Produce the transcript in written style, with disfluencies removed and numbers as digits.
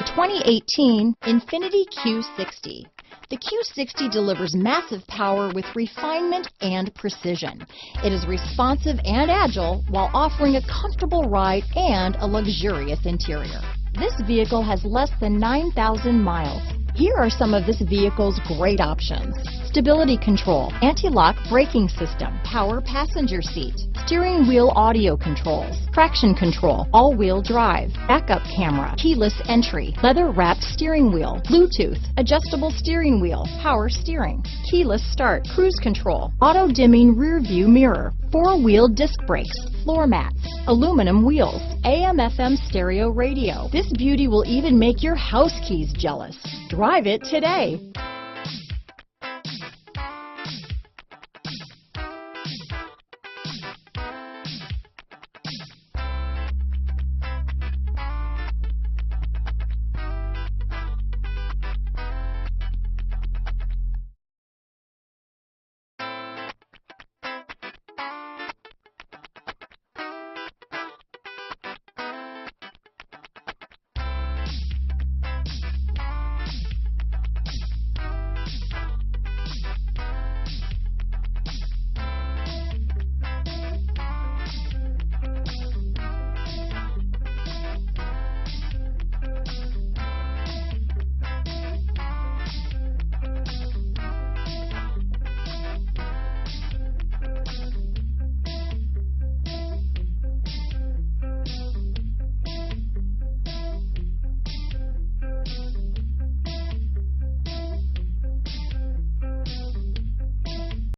The 2018 Infiniti Q60. The Q60 delivers massive power with refinement and precision. It is responsive and agile while offering a comfortable ride and a luxurious interior. This vehicle has less than 9,000 miles. Here are some of this vehicle's great options: stability control, anti-lock braking system, power passenger seat, steering wheel audio controls, traction control, all-wheel drive, backup camera, keyless entry, leather-wrapped steering wheel, Bluetooth, adjustable steering wheel, power steering, keyless start, cruise control, auto-dimming rear-view mirror, four-wheel disc brakes, floor mats, aluminum wheels, AM/FM stereo radio. This beauty will even make your house keys jealous. Drive it today.